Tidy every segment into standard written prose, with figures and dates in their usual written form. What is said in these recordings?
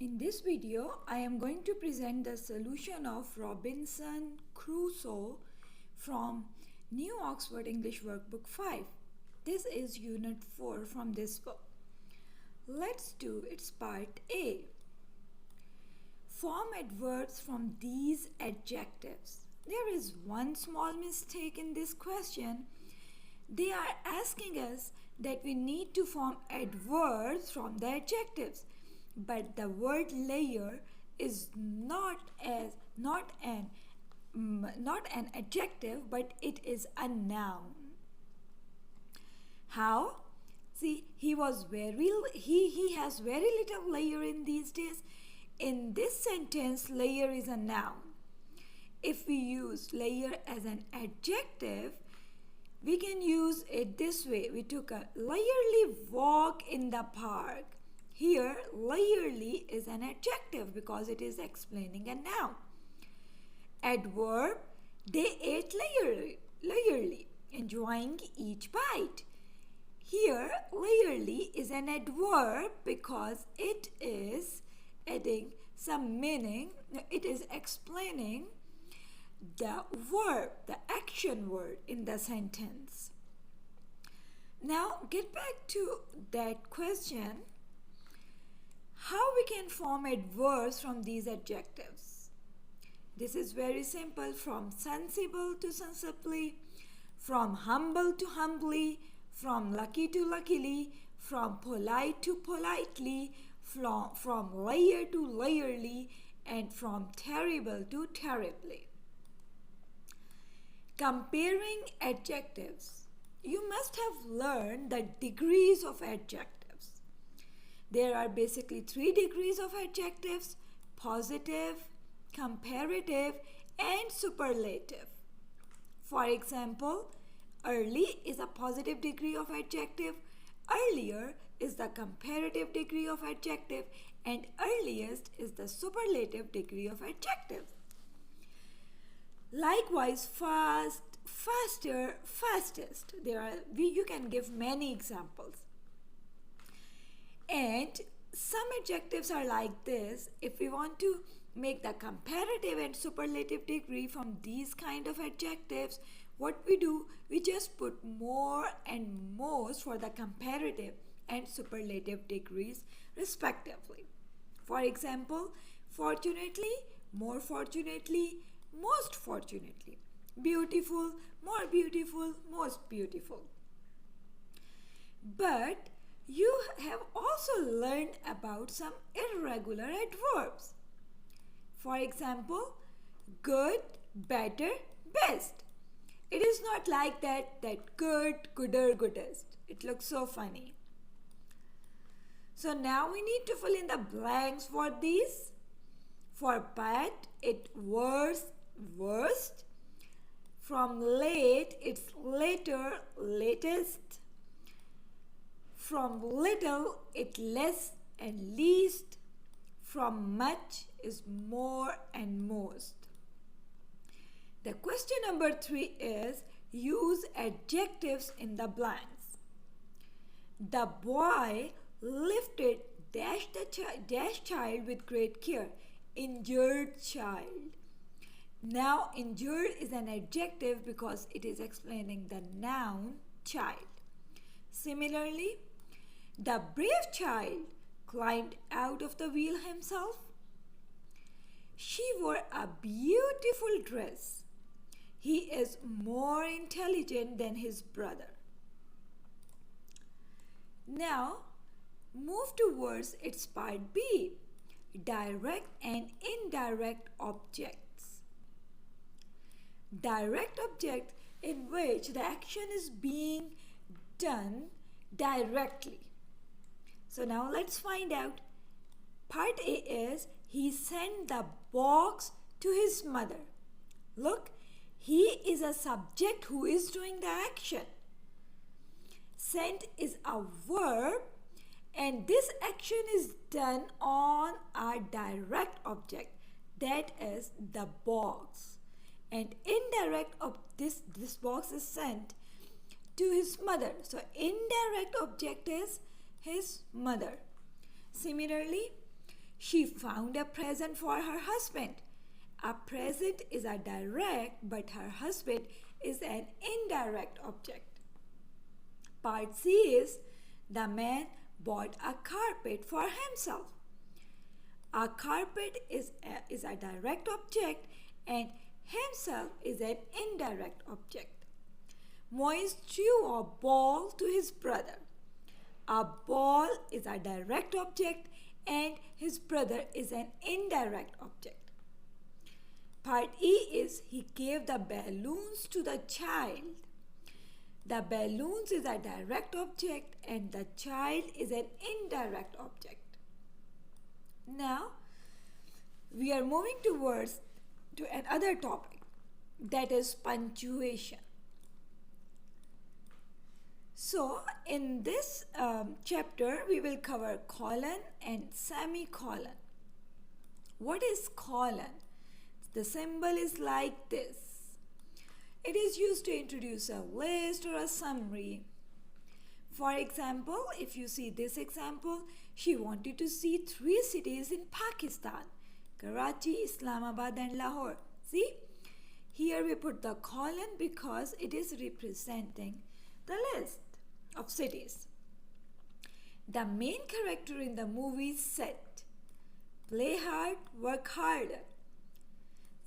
In this video, I am going to present the solution of Robinson Crusoe from New Oxford English Workbook 5. This is Unit 4 from this book. Let's do its part A. Form adverbs from these adjectives. There is one small mistake in this question. They are asking us that we need to form adverbs from the adjectives. But the word layer is not an adjective, but it is a noun. How? See, he has very little layer in these days. In this sentence, layer is a noun. If we use layer as an adjective, we can use it this way. We took a leisurely walk in the park. Here, leisurely is an adjective because it is explaining a noun. Adverb, they ate leisurely, enjoying each bite. Here, leisurely is an adverb because it is adding some meaning. It is explaining the verb, the action word in the sentence. Now, get back to that question. How we can form adverbs from these adjectives? This is very simple. From sensible to sensibly, from humble to humbly, from lucky to luckily, from polite to politely, from layer to layerly, and from terrible to terribly. Comparing adjectives. You must have learned the degrees of adjectives. There are basically 3 degrees of adjectives: positive, comparative, and superlative. For example, early is a positive degree of adjective, earlier is the comparative degree of adjective, and earliest is the superlative degree of adjective. Likewise, fast, faster, fastest. You can give many examples. And some adjectives are like this. If we want to make the comparative and superlative degree from these kind of adjectives, what we do, we just put more and most for the comparative and superlative degrees respectively. For example, fortunately, more fortunately, most fortunately, beautiful, more beautiful, most beautiful. But you have also learned about some irregular adverbs. For example, good, better, best. It is not like that good, gooder, goodest. It looks so funny. So now we need to fill in the blanks for these. For bad, it's worse, worst. From late, it's later, latest. From little, it's less and least. From much is more and most. The question number 3 is use adjectives in the blanks. The boy lifted dash child with great care. Injured child. Now, injured is an adjective because it is explaining the noun child. Similarly, the brave child climbed out of the wheel himself. She wore a beautiful dress. He is more intelligent than his brother. Now, move towards its part B, direct and indirect objects. Direct object in which the action is being done directly. So now let's find out. Part A is he sent the box to his mother. Look, he is a subject who is doing the action. Sent is a verb, and this action is done on a direct object, that is the box. And indirect this box is sent to his mother. So indirect object is his mother. Similarly, She found a present for her husband. A present is a direct, but her husband is an indirect object. Part C is the man bought a carpet for himself. A carpet is a direct object and himself is an indirect object. Moise threw a ball to his brother. A ball is a direct object and his brother is an indirect object. Part E is he gave the balloons to the child. The balloons is a direct object and the child is an indirect object. Now, we are moving towards to another topic, that is punctuation. So, in this chapter, we will cover colon and semicolon. What is colon? The symbol is like this. It is used to introduce a list or a summary. For example, if you see this example, she wanted to see 3 cities in Pakistan: Karachi, Islamabad and Lahore. See? Here we put the colon because it is representing the list of cities. The main character in the movie said, "Play hard, work harder."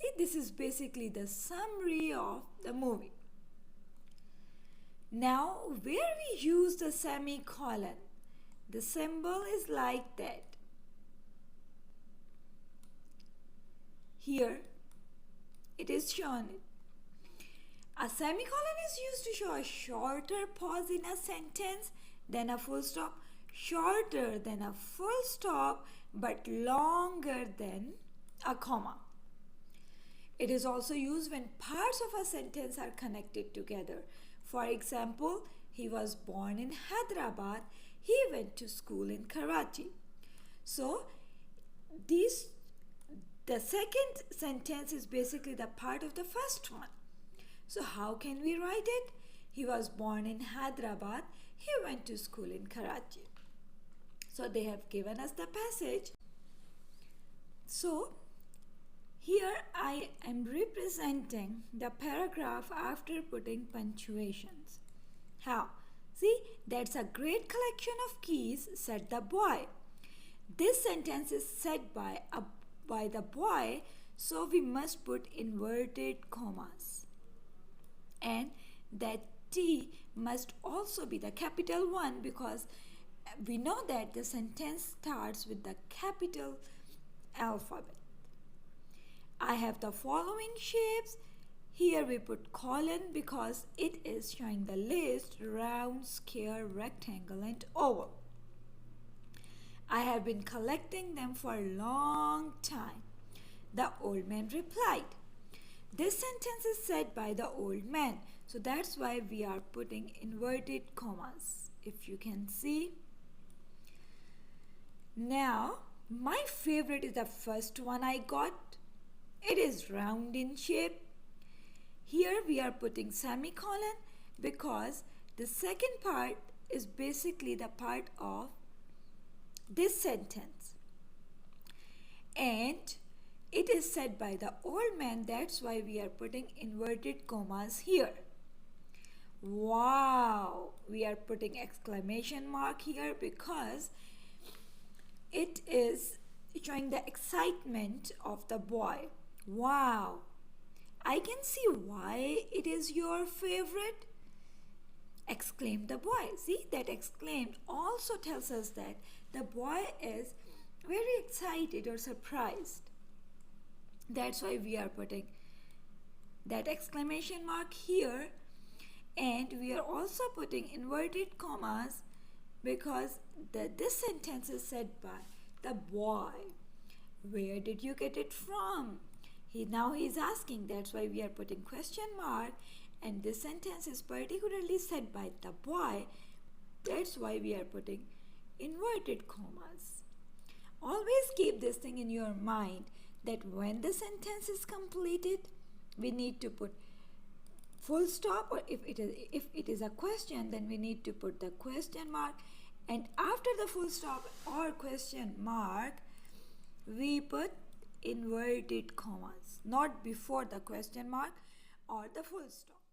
See, this is basically the summary of the movie. Now, where we use the semicolon, the symbol is like that. Here, it is shown. A semicolon is used to show a shorter pause in a sentence than a full stop, shorter than a full stop, but longer than a comma. It is also used when parts of a sentence are connected together. For example, he was born in Hyderabad, he went to school in Karachi. So, the second sentence is basically the part of the first one. So, how can we write it? He was born in Hyderabad, he went to school in Karachi. So, they have given us the passage. So, here I am representing the paragraph after putting punctuations. How? See, that's a great collection of keys, said the boy. This sentence is said by the boy, so we must put inverted commas. And that T must also be the capital one because we know that the sentence starts with the capital alphabet. I have the following shapes. Here we put colon because it is showing the list: round, square, rectangle and oval. I have been collecting them for a long time. The old man replied. This sentence is said by the old man. So that's why we are putting inverted commas. If you can see. Now, my favorite is the first one I got. It is round in shape. Here we are putting semicolon because the second part is basically the part of this sentence. And it is said by the old man, that's why we are putting inverted commas here. Wow! We are putting exclamation mark here because it is showing the excitement of the boy. Wow! I can see why it is your favorite, exclaimed the boy. See, that exclaimed also tells us that the boy is very excited or surprised. That's why we are putting that exclamation mark here, and we are also putting inverted commas because this sentence is said by the boy. Where did you get it from? Now he is asking, that's why we are putting question mark, and this sentence is particularly said by the boy. That's why we are putting inverted commas. Always keep this thing in your mind that when the sentence is completed, we need to put full stop, or if it is a question, then we need to put the question mark, and after the full stop or question mark, we put inverted commas, not before the question mark or the full stop.